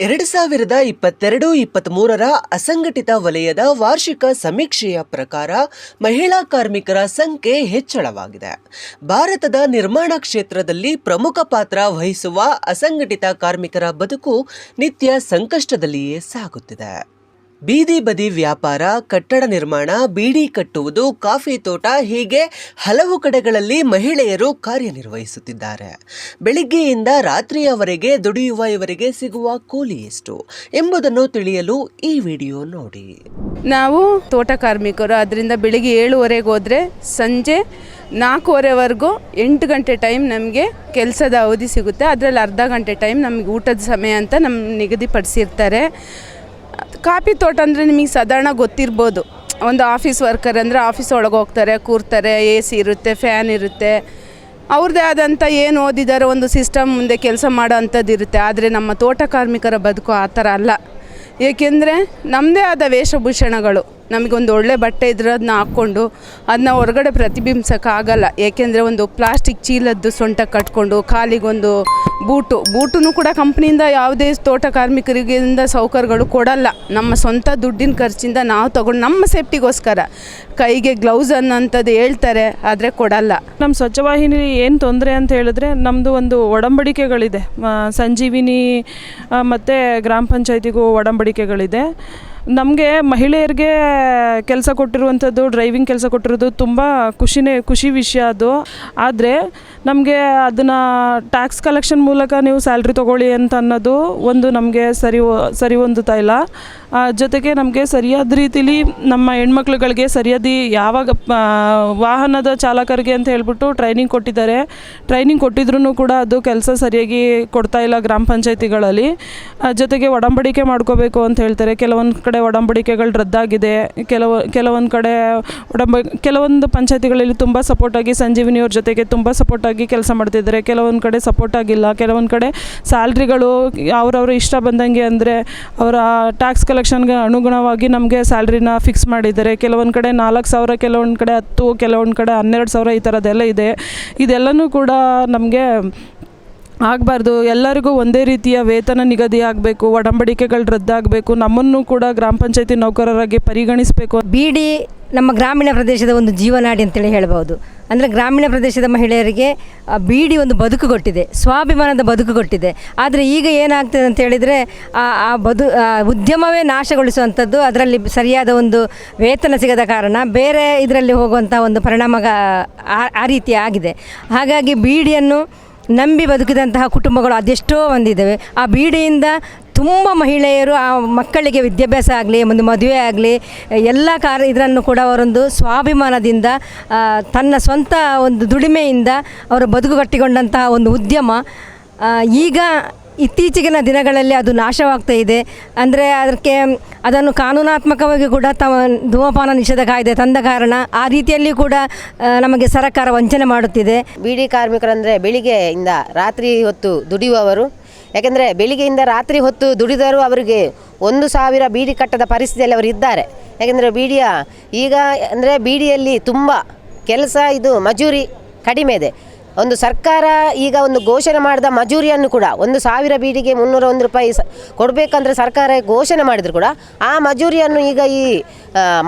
2022-23ರ ಅಸಂಘಟಿತ ವಲಯದ ವಾರ್ಷಿಕ ಸಮೀಕ್ಷೆಯ ಪ್ರಕಾರ ಮಹಿಳಾ ಕಾರ್ಮಿಕರ ಸಂಖ್ಯೆ ಹೆಚ್ಚಳವಾಗಿದೆ. ಭಾರತದ ನಿರ್ಮಾಣ ಕ್ಷೇತ್ರದಲ್ಲಿ ಪ್ರಮುಖ ಪಾತ್ರ ವಹಿಸುವ ಅಸಂಘಟಿತ ಕಾರ್ಮಿಕರ ಬದುಕು ನಿತ್ಯ ಸಂಕಷ್ಟದಲ್ಲಿಯೇ ಸಾಗುತ್ತಿದೆ. ಬೀದಿ ಬದಿ ವ್ಯಾಪಾರ, ಕಟ್ಟಡ ನಿರ್ಮಾಣ, ಬೀಡಿ ಕಟ್ಟುವುದು, ಕಾಫಿ ತೋಟ ಹೀಗೆ ಹಲವು ಕಡೆಗಳಲ್ಲಿ ಮಹಿಳೆಯರು ಕಾರ್ಯನಿರ್ವಹಿಸುತ್ತಿದ್ದಾರೆ. ಬೆಳಿಗ್ಗೆಯಿಂದ ರಾತ್ರಿಯವರೆಗೆ ದುಡಿಯುವ ಇವರಿಗೆ ಸಿಗುವ ಕೂಲಿ ಎಷ್ಟು ಎಂಬುದನ್ನು ತಿಳಿಯಲು ಈ ವಿಡಿಯೋ ನೋಡಿ. ನಾವು ತೋಟ ಕಾರ್ಮಿಕರು. ಅದರಿಂದ ಬೆಳಿಗ್ಗೆ 7:30 ಹೋದರೆ ಸಂಜೆ 4:15ವರೆಗೂ 8 ಗಂಟೆ ಟೈಮ್ ನಮಗೆ ಕೆಲಸದ ಅವಧಿ ಸಿಗುತ್ತೆ. ಅದರಲ್ಲಿ ಅರ್ಧ ಗಂಟೆ ಟೈಮ್ ನಮಗೆ ಊಟದ ಸಮಯ ಅಂತ ನಿಗದಿಪಡಿಸಿರ್ತಾರೆ. ಕಾಫಿ ತೋಟ ಅಂದರೆ ನಿಮಗೆ ಸಾಧಾರಣ ಗೊತ್ತಿರ್ಬೋದು. ಒಂದು ಆಫೀಸ್ ವರ್ಕರ್ ಅಂದರೆ ಆಫೀಸ್ ಒಳಗೆ ಹೋಗ್ತಾರೆ, ಕೂರ್ತಾರೆ, AC ಇರುತ್ತೆ, ಫ್ಯಾನ್ ಇರುತ್ತೆ, ಅವ್ರದ್ದೇ ಆದಂಥ ಏನು ಓದಿದಾರೋ ಒಂದು ಸಿಸ್ಟಮ್ ಮುಂದೆ ಕೆಲಸ ಮಾಡೋ ಅಂಥದ್ದು ಇರುತ್ತೆ. ಆದರೆ ನಮ್ಮ ತೋಟ ಕಾರ್ಮಿಕರ ಬದುಕು ಆ ಥರ ಅಲ್ಲ. ಏಕೆಂದರೆ ನಮ್ಮದೇ ಆದ ವೇಷಭೂಷಣಗಳು, ನಮಗೊಂದು ಒಳ್ಳೆ ಬಟ್ಟೆ ಇದ್ರೆ ಅದನ್ನ ಹಾಕ್ಕೊಂಡು ಅದನ್ನ ಹೊರಗಡೆ ಪ್ರತಿಬಿಂಬಿಸೋಕ್ಕಾಗಲ್ಲ. ಏಕೆಂದರೆ ಒಂದು ಪ್ಲಾಸ್ಟಿಕ್ ಚೀಲದ್ದು ಸೊಂಟ ಕಟ್ಕೊಂಡು ಕಾಲಿಗೊಂದು ಬೂಟು ಕೂಡ ಕಂಪ್ನಿಯಿಂದ ಯಾವುದೇ ತೋಟ ಕಾರ್ಮಿಕರಿಗಿಂದ ಸೌಕರ್ಯಗಳು ಕೊಡಲ್ಲ. ನಮ್ಮ ಸ್ವಂತ ದುಡ್ಡಿನ ಖರ್ಚಿಂದ ನಾವು ತೊಗೊಂಡು ನಮ್ಮ ಸೇಫ್ಟಿಗೋಸ್ಕರ ಕೈಗೆ ಗ್ಲೌಸ್ ಅನ್ನೋಂಥದ್ದು ಹೇಳ್ತಾರೆ, ಆದರೆ ಕೊಡಲ್ಲ. ನಮ್ಮ ಸ್ವಚ್ಛವಾಹಿನಿ ಏನು ತೊಂದರೆ ಅಂತ ಹೇಳಿದ್ರೆ, ನಮ್ಮದು ಒಂದು ಒಡಂಬಡಿಕೆಗಳಿದೆ. ಸಂಜೀವಿನಿ ಮತ್ತು ಗ್ರಾಮ ಪಂಚಾಯತಿಗೂ ಒಡಂಬಡಿಕೆಗಳಿದೆ. ನಮಗೆ ಮಹಿಳೆಯರಿಗೆ ಕೆಲಸ ಕೊಟ್ಟಿರುವಂಥದ್ದು, ಡ್ರೈವಿಂಗ್ ಕೆಲಸ ಕೊಟ್ಟಿರೋದು ತುಂಬ ಖುಷಿ ವಿಷಯ ಅದು. ಆದರೆ ನಮಗೆ ಅದನ್ನು ಟ್ಯಾಕ್ಸ್ ಕಲೆಕ್ಷನ್ ಮೂಲಕ ನೀವು ಸ್ಯಾಲ್ರಿ ತೊಗೊಳ್ಳಿ ಅಂತ ಅನ್ನೋದು ಒಂದು ನಮಗೆ ಸರಿ ಹೊಂದುತ್ತಾ ಇಲ್ಲ. ಜೊತೆಗೆ ನಮಗೆ ಸರಿಯಾದ ರೀತಿಲಿ ನಮ್ಮ ಹೆಣ್ಮಕ್ಳುಗಳಿಗೆ ಸರಿಯಾದ ಯಾವಾಗ ವಾಹನದ ಚಾಲಕರಿಗೆ ಅಂತ ಹೇಳ್ಬಿಟ್ಟು ಟ್ರೈನಿಂಗ್ ಕೊಟ್ಟಿದ್ದಾರೆ. ಟ್ರೈನಿಂಗ್ ಕೊಟ್ಟಿದ್ರೂ ಕೂಡ ಅದು ಕೆಲಸ ಸರಿಯಾಗಿ ಕೊಡ್ತಾ ಇಲ್ಲ ಗ್ರಾಮ ಪಂಚಾಯತಿಗಳಲ್ಲಿ. ಜೊತೆಗೆ ಒಡಂಬಡಿಕೆ ಮಾಡ್ಕೋಬೇಕು ಅಂತ ಹೇಳ್ತಾರೆ. ಕೆಲವೊಂದು ಕಡೆ ಒಡಂಬಡಿಕೆಗಳು ರದ್ದಾಗಿದೆ. ಕೆಲವೊಂದು ಕಡೆ ಕೆಲವೊಂದು ಪಂಚಾಯತಿಗಳಲ್ಲಿ ತುಂಬ ಸಪೋರ್ಟಾಗಿ ಸಂಜೀವಿನಿಯವ್ರ ಜೊತೆಗೆ ತುಂಬ ಸಪೋರ್ಟಾಗಿ ಕೆಲಸ ಮಾಡ್ತಿದ್ದಾರೆ. ಕೆಲವೊಂದು ಕಡೆ ಸಪೋರ್ಟ್ ಆಗಿಲ್ಲ. ಕೆಲವೊಂದು ಕಡೆ ಸ್ಯಾಲ್ರಿಗಳು ಅವ್ರವ್ರ ಇಷ್ಟ ಬಂದಂಗೆ, ಅಂದರೆ ಅವರ ಟ್ಯಾಕ್ಸ್ ಕಲೆಕ್ಷನ್ಗೆ ಅನುಗುಣವಾಗಿ ನಮಗೆ ಸ್ಯಾಲ್ರಿನ ಫಿಕ್ಸ್ ಮಾಡಿದ್ದಾರೆ. ಕೆಲವೊಂದು ಕಡೆ 4,000, ಕೆಲವೊಂದು ಕಡೆ 10, ಕೆಲವೊಂದು ಕಡೆ 12,000 ಈ ಥರದ್ದೆಲ್ಲ ಇದೆ. ಇದೆಲ್ಲನೂ ಕೂಡ ನಮಗೆ ಆಗಬಾರ್ದು. ಎಲ್ಲರಿಗೂ ಒಂದೇ ರೀತಿಯ ವೇತನ ನಿಗದಿ ಆಗಬೇಕು, ಒಡಂಬಡಿಕೆಗಳು ರದ್ದಾಗಬೇಕು, ನಮ್ಮನ್ನು ಕೂಡ ಗ್ರಾಮ ಪಂಚಾಯತಿ ನೌಕರರಾಗಿ ಪರಿಗಣಿಸಬೇಕು. ಬೀಡಿ ನಮ್ಮ ಗ್ರಾಮೀಣ ಪ್ರದೇಶದ ಒಂದು ಜೀವನಾಡಿ ಅಂತೇಳಿ ಹೇಳ್ಬೋದು. ಅಂದರೆ ಗ್ರಾಮೀಣ ಪ್ರದೇಶದ ಮಹಿಳೆಯರಿಗೆ ಬೀಡಿ ಒಂದು ಬದುಕು ಕೊಟ್ಟಿದೆ, ಸ್ವಾಭಿಮಾನದ ಬದುಕು ಕೊಟ್ಟಿದೆ. ಆದರೆ ಈಗ ಏನಾಗ್ತದೆ ಅಂತ ಹೇಳಿದರೆ ಉದ್ಯಮವೇ ನಾಶಗೊಳಿಸುವಂಥದ್ದು. ಅದರಲ್ಲಿ ಸರಿಯಾದ ಒಂದು ವೇತನ ಸಿಗದ ಕಾರಣ ಬೇರೆ ಇದರಲ್ಲಿ ಹೋಗುವಂಥ ಒಂದು ಪರಿಣಾಮ ಆ ರೀತಿ ಆಗಿದೆ. ಹಾಗಾಗಿ ಬೀಡಿಯನ್ನು ನಂಬಿ ಬದುಕಿದಂತಹ ಕುಟುಂಬಗಳು ಅದೆಷ್ಟೋ ಹೊಂದಿದ್ದಾವೆ. ಆ ಬೀಡಿಯಿಂದ ತುಂಬ ಮಹಿಳೆಯರು ಆ ಮಕ್ಕಳಿಗೆ ವಿದ್ಯಾಭ್ಯಾಸ ಆಗಲಿ, ಒಂದು ಮದುವೆ ಆಗಲಿ, ಎಲ್ಲ ಇದನ್ನು ಕೂಡ ಅವರೊಂದು ಸ್ವಾಭಿಮಾನದಿಂದ ತನ್ನ ಸ್ವಂತ ಒಂದು ದುಡಿಮೆಯಿಂದ ಅವರು ಬದುಕು ಕಟ್ಟಿಕೊಂಡಂತಹ ಒಂದು ಉದ್ಯಮ ಈಗ ಇತ್ತೀಚಿನ ದಿನಗಳಲ್ಲಿ ಅದು ನಾಶವಾಗ್ತಾ ಇದೆ. ಅಂದರೆ ಅದನ್ನು ಕಾನೂನಾತ್ಮಕವಾಗಿ ಕೂಡ ಧೂಮಪಾನ ನಿಷೇಧ ಕಾಯ್ದೆ ತಂದ ಕಾರಣ ಆ ರೀತಿಯಲ್ಲಿ ಕೂಡ ನಮಗೆ ಸರ್ಕಾರ ವಂಚನೆ ಮಾಡುತ್ತಿದೆ. ಬೀಡಿ ಕಾರ್ಮಿಕರಂದರೆ ಬೆಳಿಗ್ಗೆಯಿಂದ ರಾತ್ರಿ ಹೊತ್ತು ದುಡಿಯುವವರು. ಯಾಕೆಂದರೆ ಬೆಳಿಗ್ಗೆಯಿಂದ ರಾತ್ರಿ ಹೊತ್ತು ದುಡಿದರೂ ಅವರಿಗೆ 1,000 ಬೀಡಿ ಕಟ್ಟದ ಪರಿಸ್ಥಿತಿಯಲ್ಲಿ ಅವರು ಇದ್ದಾರೆ. ಯಾಕೆಂದರೆ ಈಗ ಅಂದರೆ ಬೀಡಿಯಲ್ಲಿ ತುಂಬ ಕೆಲಸ, ಇದು ಮಜೂರಿ ಕಡಿಮೆ ಇದೆ. ಒಂದು ಸರ್ಕಾರ ಈಗ ಒಂದು ಘೋಷಣೆ ಮಾಡಿದ ಮಜೂರಿಯನ್ನು ಕೂಡ 1,000 ಬೀಡಿಗೆ 301 ರೂಪಾಯಿ ಕೊಡಬೇಕಂದ್ರೆ ಸರ್ಕಾರ ಘೋಷಣೆ ಮಾಡಿದ್ರು ಕೂಡ ಆ ಮಜೂರಿಯನ್ನು ಈಗ ಈ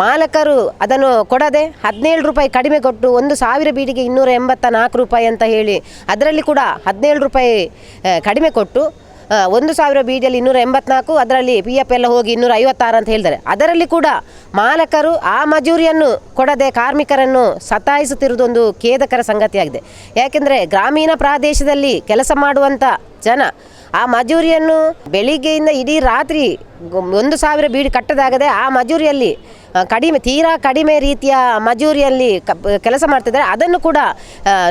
ಮಾಲಕರು ಅದನ್ನು ಕೊಡದೆ 17 ರೂಪಾಯಿ ಕಡಿಮೆ ಕೊಟ್ಟು 1,000 ಬೀಡಿಗೆ 284 ರೂಪಾಯಿ ಅಂತ ಹೇಳಿ ಅದರಲ್ಲಿ ಕೂಡ 17 ರೂಪಾಯಿ ಕಡಿಮೆ ಕೊಟ್ಟು 1,000 ಬೀಡಿಯಲ್ಲಿ 284, ಅದರಲ್ಲಿ PF ಎಲ್ಲ ಹೋಗಿ 256 ಅಂತ ಹೇಳ್ತಾರೆ. ಅದರಲ್ಲಿ ಕೂಡ ಮಾಲಕರು ಆ ಮಜೂರಿಯನ್ನು ಕೊಡದೆ ಕಾರ್ಮಿಕರನ್ನು ಸತಾಯಿಸುತ್ತಿರುವುದು ಒಂದು ಖೇದಕರ ಸಂಗತಿಯಾಗಿದೆ. ಯಾಕೆಂದರೆ ಗ್ರಾಮೀಣ ಪ್ರದೇಶದಲ್ಲಿ ಕೆಲಸ ಮಾಡುವಂಥ ಜನ ಆ ಮಜೂರಿಯನ್ನು ಬೆಳಿಗ್ಗೆಯಿಂದ ಇಡೀ ರಾತ್ರಿ 1,000 ಬೀಡಿ ಕಟ್ಟದಾಗದೆ ಆ ಮಜೂರಿಯಲ್ಲಿ ತೀರಾ ಕಡಿಮೆ ರೀತಿಯ ಮಜೂರಿಯಲ್ಲಿ ಕೆಲಸ ಮಾಡ್ತಿದ್ದಾರೆ. ಅದನ್ನು ಕೂಡ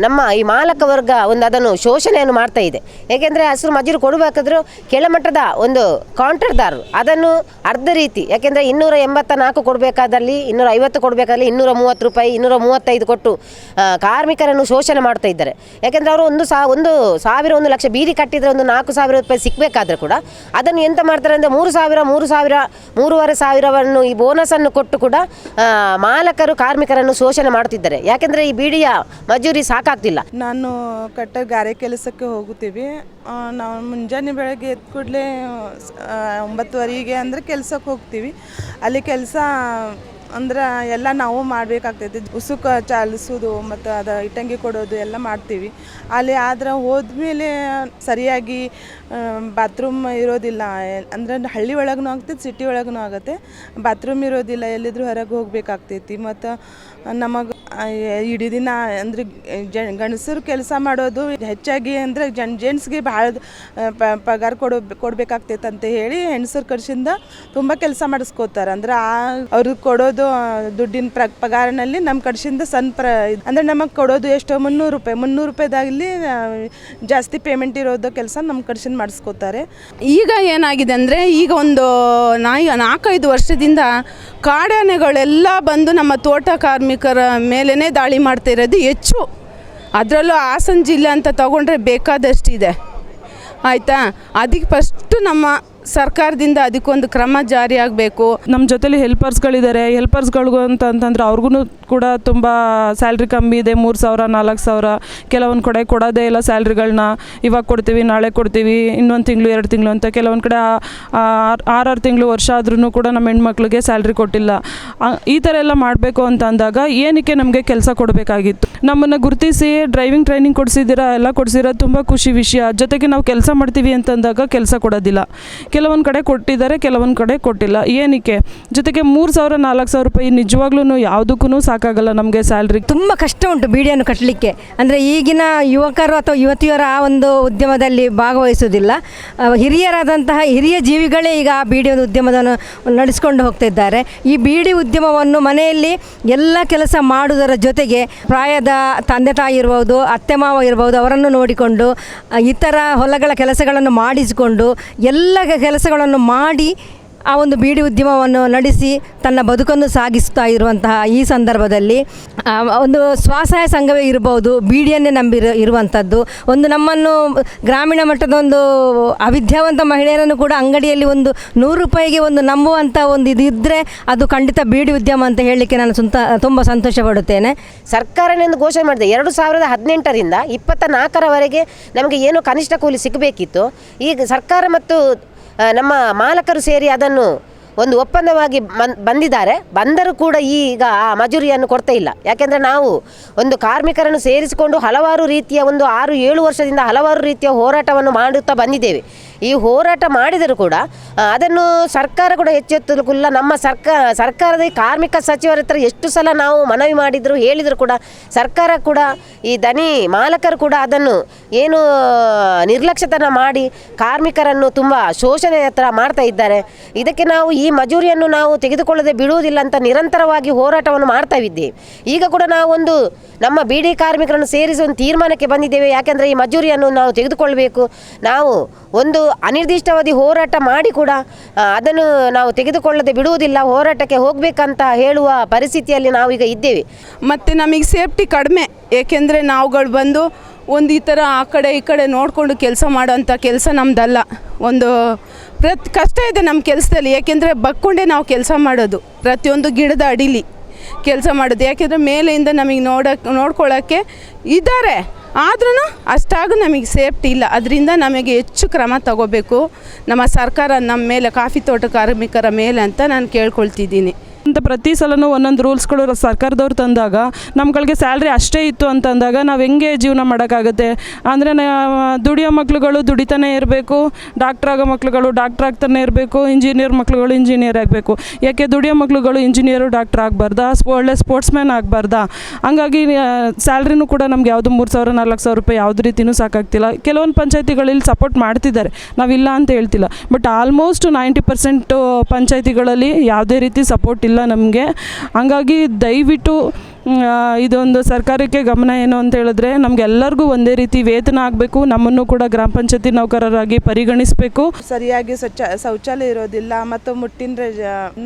ನಮ್ಮ ಈ ಮಾಲಕ ವರ್ಗ ಅದನ್ನು ಶೋಷಣೆಯನ್ನು ಮಾಡ್ತಾ ಇದೆ. ಏಕೆಂದರೆ ಹಸಿರು ಮಜೂರಿ ಕೊಡಬೇಕಾದ್ರೂ ಕೆಳಮಟ್ಟದ ಒಂದು ಕೌಂಟರ್ದಾರರು ಅದನ್ನು ಅರ್ಧ ರೀತಿ, ಯಾಕೆಂದರೆ 284 ಕೊಡಬೇಕಾದಲ್ಲಿ 250 ಕೊಡಬೇಕಾದಲ್ಲಿ 230 ರೂಪಾಯಿ 235 ಕೊಟ್ಟು ಕಾರ್ಮಿಕರನ್ನು ಶೋಷಣೆ ಮಾಡ್ತಾ ಇದ್ದಾರೆ. ಯಾಕೆಂದರೆ ಅವರು 1,000 1 ಲಕ್ಷ ಬೀಡಿ ಕಟ್ಟಿದರೆ 4,000 ರೂಪಾಯಿ ಸಿಕ್ಕಬೇಕಾದ್ರೆ ಕೂಡ ಅದನ್ನು ಎಂತ ಮಾಡ್ತಾರೆ ಅಂದರೆ 3,000 3,000 3,500ವನ್ನು ಈ ಬೋನಸನ್ನು ಕೊಟ್ಟು ಕೂಡ ಮಾಲಕರು ಕಾರ್ಮಿಕರನ್ನು ಶೋಷಣೆ ಮಾಡುತ್ತಿದ್ದಾರೆ. ಯಾಕೆಂದರೆ ಈ ಬೀಡಿಯ ಮಜೂರಿ ಸಾಕಾಗ್ತಿಲ್ಲ. ನಾನು ಕಟ್ಟ ಗಾರೆ ಕೆಲಸಕ್ಕೆ ಹೋಗುತ್ತೀವಿ. ನಾವು ಮುಂಜಾನೆ ಬೆಳಗ್ಗೆ ಎದ್ದ ಕೂಡಲೇ 9:30ಗೆ ಅಂದರೆ ಕೆಲಸಕ್ಕೆ ಹೋಗ್ತೀವಿ. ಅಲ್ಲಿ ಕೆಲಸ ಅಂದ್ರೆ ಎಲ್ಲ ನಾವು ಮಾಡಬೇಕಾಗ್ತೈತಿ. ಉಸುಕ ಚಾಲಿಸೋದು ಮತ್ತು ಅದು ಇಟ್ಟಂಗಿ ಕೊಡೋದು ಎಲ್ಲ ಮಾಡ್ತೀವಿ. ಅಲ್ಲಿ ಆದ್ರೆ ಹೋದ್ಮೇಲೆ ಸರಿಯಾಗಿ ಬಾತ್ರೂಮ್ ಇರೋದಿಲ್ಲ. ಅಂದರೆ ಹಳ್ಳಿ ಒಳಗೂ ಆಗ್ತೈತಿ, ಸಿಟಿ ಒಳಗೂ ಆಗುತ್ತೆ. ಬಾತ್ರೂಮ್ ಇರೋದಿಲ್ಲ, ಎಲ್ಲಿದ್ರೂ ಹೊರಗೆ ಹೋಗ್ಬೇಕಾಗ್ತೈತಿ. ಮತ್ತು ನಮಗೆ ಇಡೀ ದಿನ ಅಂದರೆ ಗಂಡಸರು ಕೆಲಸ ಮಾಡೋದು ಹೆಚ್ಚಾಗಿ ಅಂದರೆ ಜೆಂಟ್ಸ್ಗೆ ಭಾಳ ಪಗಾರ ಕೊಡಬೇಕಾಗ್ತೈತೆ ಅಂತ ಹೇಳಿ ಹೆಣ್ಸರು ಕರ್ಸಿಂದ ತುಂಬ ಕೆಲಸ ಮಾಡಿಸ್ಕೋತಾರೆ. ಅಂದ್ರೆ ಅವ್ರಿಗೆ ಕೊಡೋದು ದುಡ್ಡಿನ ಪಗಾರನಲ್ಲಿ ನಮ್ಮ ಕಡೆಯಿಂದ ಸಣ್ಣ ಅಂದರೆ ನಮಗೆ ಕೊಡೋದು ಎಷ್ಟೋ 300 ರೂಪಾಯಿದಾಗಲಿ ಜಾಸ್ತಿ ಪೇಮೆಂಟ್ ಇರೋದು ಕೆಲಸ ನಮ್ಮ ಕಡೆಯಿಂದ ಮಾಡಿಸ್ಕೋತಾರೆ. ಈಗ ಏನಾಗಿದೆ ಅಂದರೆ ಈಗ ಒಂದು 4-5 ವರ್ಷದಿಂದ ಕಾಡಾನೆಗಳೆಲ್ಲ ಬಂದು ನಮ್ಮ ತೋಟ ಕಾರ್ಮಿಕರ ಮೇಲೇ ದಾಳಿ ಮಾಡ್ತಾ ಇರೋದು ಹೆಚ್ಚು. ಅದರಲ್ಲೂ ಹಾಸನ ಜಿಲ್ಲೆ ಅಂತ ತಗೊಂಡ್ರೆ ಬೇಕಾದಷ್ಟಿದೆ, ಆಯಿತಾ. ಅದಕ್ಕೆ ಫಸ್ಟು ನಮ್ಮ ಸರ್ಕಾರದಿಂದ ಅದಕ್ಕೊಂದು ಕ್ರಮ ಜಾರಿ ಆಗಬೇಕು. ನಮ್ಮ ಜೊತೆಲಿ ಹೆಲ್ಪರ್ಸ್ಗಳಿದ್ದಾರೆ. ಹೆಲ್ಪರ್ಸ್ಗಳಿಗೂ ಅಂತಂದ್ರೆ ಅವ್ರಿಗೂ ಕೂಡ ತುಂಬ ಸ್ಯಾಲ್ರಿ ಕಮ್ಮಿ ಇದೆ. 3,000 4,000 ಕೆಲವೊಂದು ಕಡೆ ಕೊಡೋದೇ ಇಲ್ಲ ಸ್ಯಾಲ್ರಿಗಳನ್ನ. ಇವಾಗ ಕೊಡ್ತೀವಿ, ನಾಳೆ ಕೊಡ್ತೀವಿ, ಇನ್ನೊಂದು ತಿಂಗಳು 2 ತಿಂಗಳು ಅಂತ. ಕೆಲವೊಂದು ಕಡೆ 6 ತಿಂಗಳು ವರ್ಷ ಆದ್ರೂ ಕೂಡ ನಮ್ಮ ಹೆಣ್ಮಕ್ಳಿಗೆ ಸ್ಯಾಲ್ರಿ ಕೊಟ್ಟಿಲ್ಲ. ಈ ಥರ ಎಲ್ಲ ಮಾಡಬೇಕು ಅಂತ ಅಂದಾಗ ಏನಕ್ಕೆ ನಮಗೆ ಕೆಲಸ ಕೊಡಬೇಕಾಗಿತ್ತು? ನಮ್ಮನ್ನು ಗುರುತಿಸಿ ಡ್ರೈವಿಂಗ್ ಟ್ರೈನಿಂಗ್ ಕೊಡಿಸಿದ್ದೀರಾ, ಎಲ್ಲ ಕೊಡಿಸಿರೋ ತುಂಬ ಖುಷಿ ವಿಷಯ. ಜೊತೆಗೆ ನಾವು ಕೆಲಸ ಮಾಡ್ತೀವಿ ಅಂತಂದಾಗ ಕೆಲಸ ಕೊಡೋದಿಲ್ಲ. ಕೆಲವೊಂದು ಕಡೆ ಕೊಟ್ಟಿದ್ದಾರೆ, ಕೆಲವೊಂದು ಕಡೆ ಕೊಟ್ಟಿಲ್ಲ. ಏನಕ್ಕೆ? ಜೊತೆಗೆ 3,000 4,000 ರೂಪಾಯಿ ನಿಜವಾಗ್ಲೂ ಯಾವುದಕ್ಕೂ ಸಾಕಾಗಲ್ಲ ನಮಗೆ ಸ್ಯಾಲ್ರಿ. ತುಂಬ ಕಷ್ಟ ಉಂಟು ಬೀಡಿಯನ್ನು ಕಟ್ಟಲಿಕ್ಕೆ. ಅಂದರೆ ಈಗಿನ ಯುವಕರು ಅಥವಾ ಯುವತಿಯರು ಆ ಒಂದು ಉದ್ಯಮದಲ್ಲಿ ಭಾಗವಹಿಸುವುದಿಲ್ಲ. ಹಿರಿಯರಾದಂತಹ ಹಿರಿಯ ಜೀವಿಗಳೇ ಈಗ ಆ ಬೀಡಿ ಒಂದು ಉದ್ಯಮವನ್ನು ನಡೆಸ್ಕೊಂಡು ಹೋಗ್ತಿದ್ದಾರೆ. ಈ ಬೀಡಿ ಉದ್ಯಮವನ್ನು ಮನೆಯಲ್ಲಿ ಎಲ್ಲ ಕೆಲಸ ಮಾಡುವುದರ ಜೊತೆಗೆ ಪ್ರಾಯದ ತಂದೆ ತಾಯಿ ಇರ್ಬೋದು, ಅತ್ತೆ ಮಾವ ಇರ್ಬೋದು, ಅವರನ್ನು ನೋಡಿಕೊಂಡು ಇತರ ಹೊಲಗಳ ಕೆಲಸಗಳನ್ನು ಮಾಡಿಸಿಕೊಂಡು ಎಲ್ಲ ಕೆಲಸಗಳನ್ನು ಮಾಡಿ ಆ ಒಂದು ಬೀಡಿ ಉದ್ಯಮವನ್ನು ನಡೆಸಿ ತನ್ನ ಬದುಕನ್ನು ಸಾಗಿಸ್ತಾ ಇರುವಂತಹ ಈ ಸಂದರ್ಭದಲ್ಲಿ ಒಂದು ಸ್ವಸಹಾಯ ಸಂಘವೇ ಇರ್ಬೋದು, ಬೀಡಿಯನ್ನೇ ಇರುವಂಥದ್ದು ಒಂದು ನಮ್ಮನ್ನು ಗ್ರಾಮೀಣ ಮಟ್ಟದ ಒಂದು ಅವಿದ್ಯಾವಂತ ಮಹಿಳೆಯರನ್ನು ಕೂಡ ಅಂಗಡಿಯಲ್ಲಿ ಒಂದು 100 ರೂಪಾಯಿಗೆ ಒಂದು ನಂಬುವಂಥ ಒಂದು ಇದಿದ್ದರೆ ಅದು ಖಂಡಿತ ಬೀಡಿ ಉದ್ಯಮ ಅಂತ ಹೇಳಲಿಕ್ಕೆ ನಾನು ತುಂಬ ಸಂತೋಷ ಪಡುತ್ತೇನೆ. ಸರ್ಕಾರದಿಂದ ಘೋಷಣೆ ಮಾಡಿದೆ 2018ರಿಂದ 24ರವರೆಗೆ ನಮಗೆ ಏನು ಕನಿಷ್ಠ ಕೂಲಿ ಸಿಗಬೇಕಿತ್ತು. ಈಗ ಸರ್ಕಾರ ಮತ್ತು ನಮ್ಮ ಮಾಲಕರು ಸೇರಿ ಅದನ್ನು ಒಂದು ಒಪ್ಪಂದವಾಗಿ ಬಂದಿದ್ದಾರೆ. ಬಂದರೂ ಕೂಡ ಈಗ ಆ ಮಜೂರಿಯನ್ನು ಕೊಡ್ತಾ ಇಲ್ಲ. ಯಾಕೆಂದರೆ ನಾವು ಒಂದು ಕಾರ್ಮಿಕರನ್ನು ಸೇರಿಸಿಕೊಂಡು ಹಲವಾರು ರೀತಿಯ ಒಂದು 6-7 ವರ್ಷದಿಂದ ಹಲವಾರು ರೀತಿಯ ಹೋರಾಟವನ್ನು ಮಾಡುತ್ತಾ ಬಂದಿದ್ದೇವೆ. ಈ ಹೋರಾಟ ಮಾಡಿದರೂ ಕೂಡ ಅದನ್ನು ಸರ್ಕಾರ ಕೂಡ ಹೆಚ್ಚೆತ್ತಲಿಲ್ಲ. ನಮ್ಮ ಸರ್ಕಾರದ ಕಾರ್ಮಿಕ ಸಚಿವರ ಹತ್ರ ಎಷ್ಟು ಸಲ ನಾವು ಮನವಿ ಮಾಡಿದರೂ ಹೇಳಿದರೂ ಕೂಡ ಸರ್ಕಾರ ಕೂಡ ಈ ದನಿ ಮಾಲಕರು ಕೂಡ ಅದನ್ನು ಏನು ನಿರ್ಲಕ್ಷ್ಯತನ ಮಾಡಿ ಕಾರ್ಮಿಕರನ್ನು ತುಂಬ ಶೋಷಣೆ ಹತ್ರ ಮಾಡ್ತಾ ಇದ್ದಾರೆ. ಇದಕ್ಕೆ ನಾವು ಈ ಮಜೂರಿಯನ್ನು ನಾವು ತೆಗೆದುಕೊಳ್ಳದೆ ಬಿಡುವುದಿಲ್ಲ ಅಂತ ನಿರಂತರವಾಗಿ ಹೋರಾಟವನ್ನು ಮಾಡ್ತಾ ಇದ್ದೇವೆ. ಈಗ ಕೂಡ ನಾವು ಒಂದು ನಮ್ಮ ಬೀಡಿ ಕಾರ್ಮಿಕರನ್ನು ಸೇರಿಸಿ ಒಂದು ತೀರ್ಮಾನಕ್ಕೆ ಬಂದಿದ್ದೇವೆ. ಯಾಕೆಂದರೆ ಈ ಮಜೂರಿಯನ್ನು ನಾವು ತೆಗೆದುಕೊಳ್ಳಬೇಕು. ನಾವು ಒಂದು ಅನಿರ್ದಿಷ್ಟಾವಧಿ ಹೋರಾಟ ಮಾಡಿ ಕೂಡ ಅದನ್ನು ನಾವು ತೆಗೆದುಕೊಳ್ಳದೆ ಬಿಡುವುದಿಲ್ಲ, ಹೋರಾಟಕ್ಕೆ ಹೋಗಬೇಕಂತ ಹೇಳುವ ಪರಿಸ್ಥಿತಿಯಲ್ಲಿ ನಾವು ಈಗ ಇದ್ದೇವೆ. ಮತ್ತು ನಮಗೆ ಸೇಫ್ಟಿ ಕಡಿಮೆ. ಏಕೆಂದರೆ ನಾವುಗಳು ಬಂದು ಒಂದು ಈ ಥರ ಆ ಕಡೆ ಈ ಕಡೆ ನೋಡಿಕೊಂಡು ಕೆಲಸ ಮಾಡೋಂಥ ಕೆಲಸ ನಮ್ಮದಲ್ಲ. ಒಂದು ಕಷ್ಟ ಇದೆ ನಮ್ಮ ಕೆಲಸದಲ್ಲಿ. ಏಕೆಂದರೆ ಬಕ್ಕೊಂಡೇ ನಾವು ಕೆಲಸ ಮಾಡೋದು, ಪ್ರತಿಯೊಂದು ಗಿಡದ ಅಡಿಲಿ ಕೆಲಸ ಮಾಡೋದು. ಯಾಕೆಂದರೆ ಮೇಲೆಯಿಂದ ನಮಗೆ ನೋಡ್ಕೊಳ್ಳೋಕ್ಕೆ ಇದ್ದಾರೆ, ಆದ್ರೂ ಅಷ್ಟಾಗೂ ನಮಗೆ ಸೇಫ್ಟಿ ಇಲ್ಲ. ಅದರಿಂದ ನಮಗೆ ಹೆಚ್ಚು ಕ್ರಮ ತಗೋಬೇಕು ನಮ್ಮ ಸರ್ಕಾರ ನಮ್ಮ ಮೇಲೆ, ಕಾಫಿ ತೋಟ ಕಾರ್ಮಿಕರ ಮೇಲೆ ಅಂತ ನಾನು ಕೇಳ್ಕೊಳ್ತಿದ್ದೀನಿ. ಅಂತ ಪ್ರತಿ ಸಲನೂ ಒಂದೊಂದು ರೂಲ್ಸ್ಗಳು ಸರ್ಕಾರದವ್ರು ತಂದಾಗ ನಮ್ಗಳಿಗೆ ಸ್ಯಾಲ್ರಿ ಅಷ್ಟೇ ಇತ್ತು ಅಂತಂದಾಗ ನಾವು ಹೆಂಗೆ ಜೀವನ ಮಾಡೋಕ್ಕಾಗುತ್ತೆ? ಅಂದರೆ ದುಡಿಯೋ ಮಕ್ಳುಗಳು ದುಡಿತಾನೆ ಇರಬೇಕು, ಡಾಕ್ಟ್ರ್ ಆಗೋ ಮಕ್ಳುಗಳು ಡಾಕ್ಟ್ರ್ ಆಗ್ತಾನೆ ಇರಬೇಕು, ಇಂಜಿನಿಯರ್ ಮಕ್ಳುಗಳು ಇಂಜಿನಿಯರ್ ಆಗಬೇಕು. ಯಾಕೆ ದುಡಿಯೋ ಮಕ್ಳುಗಳು ಇಂಜಿನಿಯರು ಡಾಕ್ಟ್ರ್ ಆಗಬಾರ್ದಾ? ಒಳ್ಳೆ ಸ್ಪೋರ್ಟ್ಸ್ ಮ್ಯಾನ್ ಆಗಬಾರ್ದಾ? ಹಂಗಾಗಿ ಸ್ಯಾಲ್ರಿನೂ ಕೂಡ ನಮ್ಗೆ ಯಾವುದು 3,000 4,000 ರೂಪಾಯಿ ಯಾವುದೇ ರೀತಿಯೂ ಸಾಕಾಗ್ತಿಲ್ಲ. ಕೆಲವೊಂದು ಪಂಚಾಯತಿಗಳಲ್ಲಿ ಸಪೋರ್ಟ್ ಮಾಡ್ತಿದ್ದಾರೆ, ನಾವಿಲ್ಲ ಅಂತ ಹೇಳ್ತಿಲ್ಲ. ಬಟ್ ಆಲ್ಮೋಸ್ಟ್ 90% ಪಂಚಾಯತಿಗಳಲ್ಲಿ ಯಾವುದೇ ರೀತಿ ಸಪೋರ್ಟ್ ಇಲ್ಲ ನಮಗೆ. ಹಂಗಾಗಿ ದಯವಿಟ್ಟು ಇದೊಂದು ಸರ್ಕಾರಕ್ಕೆ ಗಮನ ಏನು ಅಂತ ಹೇಳಿದ್ರೆ ನಮಗೆಲ್ಲರಿಗೂ ಒಂದೇ ರೀತಿ ವೇತನ ಆಗಬೇಕು. ನಮ್ಮನ್ನು ಕೂಡ ಗ್ರಾಮ ಪಂಚಾಯತಿ ನೌಕರರಾಗಿ ಪರಿಗಣಿಸಬೇಕು. ಸರಿಯಾಗಿ ಶೌಚಾಲಯ ಇರೋದಿಲ್ಲ ಮತ್ತು ಮುಟ್ಟಿನ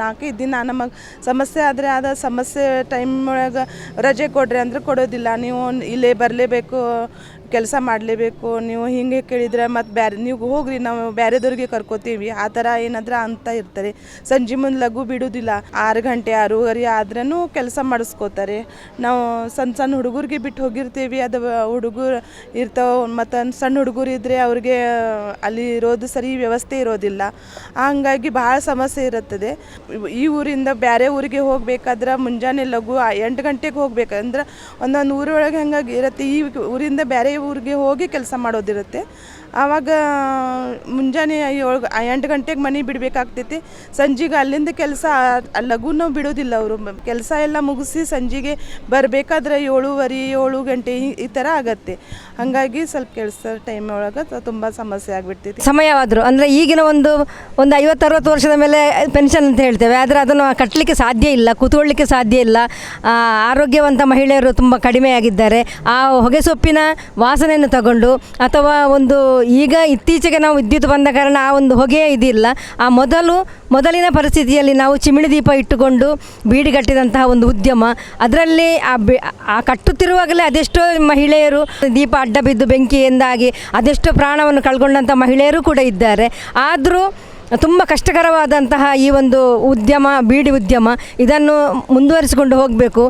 4 ದಿನ ನಮಗೆ ಸಮಸ್ಯೆ ಆದರೆ ಆದ ಸಮಸ್ಯೆ ಟೈಮ್ ಒಳಗೆ ರಜೆ ಕೊಡ್ರಿ ಅಂದರೆ ಕೊಡೋದಿಲ್ಲ. ನೀವು ಇಲ್ಲೇ ಬರಲೇಬೇಕು, ಕೆಲಸ ಮಾಡಲೇಬೇಕು, ನೀವು ಹಿಂಗೆ ಕೇಳಿದರೆ ಮತ್ತು ಬೇರೆ ನೀವು ಹೋಗ್ರಿ ನಾವು ಬೇರೆದವ್ರಿಗೆ ಕರ್ಕೋತೀವಿ ಆ ಥರ ಏನಾದ್ರೆ ಅಂತ ಇರ್ತಾರೆ. ಸಂಜೆ ಮುಂದೆ ಲಘು ಬಿಡೋದಿಲ್ಲ, 6 ಗಂಟೆ 6:30 ಆದ್ರೂ ಕೆಲಸ ಮಾಡಿಸ್ಕೋತಾರೆ. ನಾವು ಸಣ್ಣ ಹುಡುಗರಿಗೆ ಬಿಟ್ಟು ಹೋಗಿರ್ತೀವಿ, ಅದು ಹುಡುಗರು ಇರ್ತಾವೆ ಮತ್ತು ಸಣ್ಣ ಹುಡುಗರು ಇದ್ದರೆ ಅವ್ರಿಗೆ ಅಲ್ಲಿ ಇರೋದು ಸರಿ ವ್ಯವಸ್ಥೆ ಇರೋದಿಲ್ಲ. ಹಂಗಾಗಿ ಭಾಳ ಸಮಸ್ಯೆ ಇರುತ್ತದೆ. ಈ ಊರಿಂದ ಬೇರೆ ಊರಿಗೆ ಹೋಗಬೇಕಾದ್ರೆ ಮುಂಜಾನೆ ಲಘು 8 ಗಂಟೆಗೆ ಹೋಗ್ಬೇಕಂದ್ರೆ ಒಂದೊಂದು ಊರೊಳಗೆ ಹಂಗಾಗಿ ಇರುತ್ತೆ. ಈ ಊರಿಂದ ಬೇರೆ ಊರಿಗೆ ಹೋಗಿ ಕೆಲಸ ಮಾಡೋದಿರುತ್ತೆ. ಆವಾಗ ಮುಂಜಾನೆ 8 ಗಂಟೆಗೆ ಮನೆ ಬಿಡಬೇಕಾಗ್ತೈತಿ. ಸಂಜೆಗೆ ಅಲ್ಲಿಂದ ಕೆಲಸ ಲಘುನೂ ಬಿಡೋದಿಲ್ಲ ಅವರು. ಕೆಲಸ ಎಲ್ಲ ಮುಗಿಸಿ ಸಂಜೆಗೆ ಬರಬೇಕಾದ್ರೆ 7:30 7 ಗಂಟೆ ಈ ಥರ ಆಗತ್ತೆ. ಹಾಗಾಗಿ ಸ್ವಲ್ಪ ಕೆಲಸ ಟೈಮ್ ಒಳಗೆ ತುಂಬ ಸಮಸ್ಯೆ ಆಗಿಬಿಡ್ತೈತಿ. ಸಮಯವಾದರೂ ಅಂದರೆ ಈಗಿನ ಒಂದು 50-60 ವರ್ಷದ ಮೇಲೆ ಪೆನ್ಷನ್ ಅಂತ ಹೇಳ್ತೇವೆ, ಆದರೆ ಅದನ್ನು ಕಟ್ಟಲಿಕ್ಕೆ ಸಾಧ್ಯ ಇಲ್ಲ, ಕೂತ್ಕೊಳ್ಳಿಕ್ಕೆ ಸಾಧ್ಯ ಇಲ್ಲ. ಆರೋಗ್ಯವಂತ ಮಹಿಳೆಯರು ತುಂಬ ಕಡಿಮೆಯಾಗಿದ್ದಾರೆ. ಆ ಹೊಗೆಸೊಪ್ಪಿನ ವಾಸನೆಯನ್ನು ತಗೊಂಡು ಅಥವಾ ಒಂದು ಈಗ ಇತ್ತೀಚೆಗೆ ನಾವು ವಿದ್ಯುತ್ ಬಂದ ಕಾರಣ ಆ ಒಂದು ಹೊಗೆಯೇ ಇದಿಲ್ಲ. ಆ ಮೊದಲಿನ ಪರಿಸ್ಥಿತಿಯಲ್ಲಿ ನಾವು ಚಿಮಿಣಿ ದೀಪ ಇಟ್ಟುಕೊಂಡು ಬೀಡಿ ಕಟ್ಟಿದಂತಹ ಒಂದು ಉದ್ಯಮ, ಅದರಲ್ಲಿ ಆ ಕಟ್ಟುತ್ತಿರುವಾಗಲೇ ಅದೆಷ್ಟೋ ಮಹಿಳೆಯರು ದೀಪ ಅಡ್ಡ ಬಿದ್ದು ಬೆಂಕಿಯಿಂದಾಗಿ ಅದೆಷ್ಟೋ ಪ್ರಾಣವನ್ನು ಕಳ್ಕೊಂಡಂಥ ಮಹಿಳೆಯರು ಕೂಡ ಇದ್ದಾರೆ. ಆದರೂ ತುಂಬ ಕಷ್ಟಕರವಾದಂತಹ ಈ ಒಂದು ಉದ್ಯಮ, ಬೀಡಿ ಉದ್ಯಮ, ಇದನ್ನು ಮುಂದುವರಿಸಿಕೊಂಡು ಹೋಗಬೇಕು.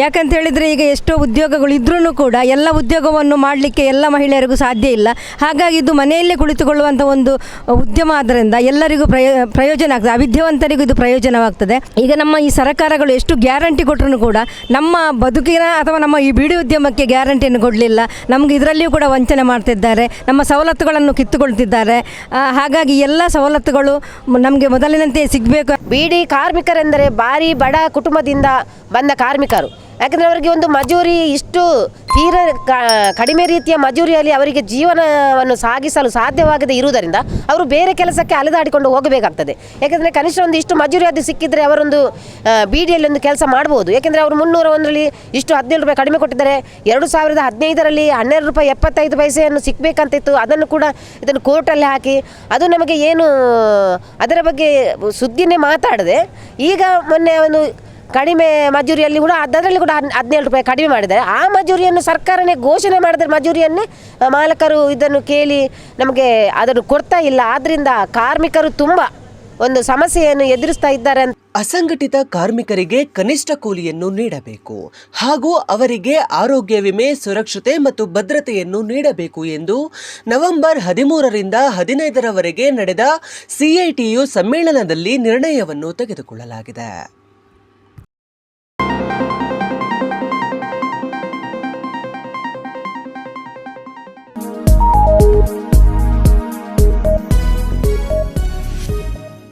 ಯಾಕಂತ ಹೇಳಿದರೆ ಈಗ ಎಷ್ಟೋ ಉದ್ಯೋಗಗಳು ಇದ್ರೂ ಕೂಡ ಎಲ್ಲ ಉದ್ಯೋಗವನ್ನು ಮಾಡಲಿಕ್ಕೆ ಎಲ್ಲ ಮಹಿಳೆಯರಿಗೂ ಸಾಧ್ಯ ಇಲ್ಲ. ಹಾಗಾಗಿ ಇದು ಮನೆಯಲ್ಲೇ ಕುಳಿತುಕೊಳ್ಳುವಂಥ ಒಂದು ಉದ್ಯಮ ಆದ್ದರಿಂದ ಎಲ್ಲರಿಗೂ ಪ್ರಯೋಜನ ಆಗ್ತದೆ, ಅವಿದ್ಯಾವಂತರಿಗೂ ಇದು ಪ್ರಯೋಜನವಾಗ್ತದೆ. ಈಗ ನಮ್ಮ ಈ ಸರ್ಕಾರಗಳು ಎಷ್ಟು ಗ್ಯಾರಂಟಿ ಕೊಟ್ಟರೂ ಕೂಡ ನಮ್ಮ ಬದುಕಿನ ಅಥವಾ ನಮ್ಮ ಈ ಬೀಡಿ ಉದ್ಯಮಕ್ಕೆ ಗ್ಯಾರಂಟಿಯನ್ನು ಕೊಡಲಿಲ್ಲ. ನಮಗೆ ಇದರಲ್ಲಿಯೂ ಕೂಡ ವಂಚನೆ ಮಾಡ್ತಿದ್ದಾರೆ, ನಮ್ಮ ಸವಲತ್ತುಗಳನ್ನು ಕಿತ್ತುಕೊಳ್ತಿದ್ದಾರೆ. ಹಾಗಾಗಿ ಎಲ್ಲ ಸವಲತ್ತುಗಳು ನಮಗೆ ಮೊದಲಿನಂತೆ ಸಿಗಬೇಕು. ಬೀಡಿ ಕಾರ್ಮಿಕರೆಂದರೆ ಭಾರಿ ಬಡ ಕುಟುಂಬದಿಂದ ಬಂದ ಕಾರ್ಮಿಕರು. ಯಾಕಂದರೆ ಅವರಿಗೆ ಒಂದು ಮಜೂರಿ ಇಷ್ಟು ತೀರ ಕಡಿಮೆ ರೀತಿಯ ಮಜೂರಿಯಲ್ಲಿ ಅವರಿಗೆ ಜೀವನವನ್ನು ಸಾಗಿಸಲು ಸಾಧ್ಯವಾಗದೇ ಇರುವುದರಿಂದ ಅವರು ಬೇರೆ ಕೆಲಸಕ್ಕೆ ಅಲೆದಾಡಿಕೊಂಡು ಹೋಗಬೇಕಾಗ್ತದೆ. ಯಾಕೆಂದರೆ ಕನಿಷ್ಠ ಒಂದು ಇಷ್ಟು ಮಜೂರಿ ಅದು ಸಿಕ್ಕಿದರೆ ಅವರೊಂದು ಬೀಡಿಯಲ್ಲಿ ಒಂದು ಕೆಲಸ ಮಾಡ್ಬೋದು. ಯಾಕೆಂದರೆ ಅವರು 301ರಲ್ಲಿ ಇಷ್ಟು 17 ರೂಪಾಯಿ ಕಡಿಮೆ ಕೊಟ್ಟಿದ್ದಾರೆ. 2015ರಲ್ಲಿ 12 ರೂಪಾಯಿ 75 ಪೈಸೆಯನ್ನು ಸಿಕ್ಕಬೇಕಂತಿತ್ತು. ಅದನ್ನು ಕೂಡ ಇದನ್ನು ಕೋರ್ಟಲ್ಲಿ ಹಾಕಿ ಅದು ನಮಗೆ ಏನು ಅದರ ಬಗ್ಗೆ ಸುದ್ದಿನೇ ಮಾತಾಡದೆ ಈಗ ಮೊನ್ನೆ ಒಂದು ಕಡಿಮೆ ಮಜೂರಿಯಲ್ಲಿ ಕೂಡ ಅದರಲ್ಲಿ ಕೂಡ 17 ರೂಪಾಯಿ ಕಡಿಮೆ ಮಾಡಿದ್ದಾರೆ. ಆ ಮಜೂರಿಯನ್ನು ಸರ್ಕಾರನೇ ಘೋಷಣೆ ಮಾಡಿದರೆ ಮಜೂರಿಯನ್ನೇ ಮಾಲಕರು ಇದನ್ನು ಕೇಳಿ ನಮಗೆ ಅದನ್ನು ಕೊಡ್ತಾ ಇಲ್ಲ. ಆದ್ದರಿಂದ ಕಾರ್ಮಿಕರು ತುಂಬ ಒಂದು ಸಮಸ್ಯೆಯನ್ನು ಎದುರಿಸ್ತಾ ಇದ್ದಾರೆ. ಅಸಂಘಟಿತ ಕಾರ್ಮಿಕರಿಗೆ ಕನಿಷ್ಠ ಕೂಲಿಯನ್ನು ನೀಡಬೇಕು ಹಾಗೂ ಅವರಿಗೆ ಆರೋಗ್ಯ ವಿಮೆ, ಸುರಕ್ಷತೆ ಮತ್ತು ಭದ್ರತೆಯನ್ನು ನೀಡಬೇಕು ಎಂದು ನವೆಂಬರ್ 13ರಿಂದ 15ರವರೆಗೆ ನಡೆದ CITU ಸಮ್ಮೇಳನದಲ್ಲಿ ನಿರ್ಣಯವನ್ನು ತೆಗೆದುಕೊಳ್ಳಲಾಗಿದೆ.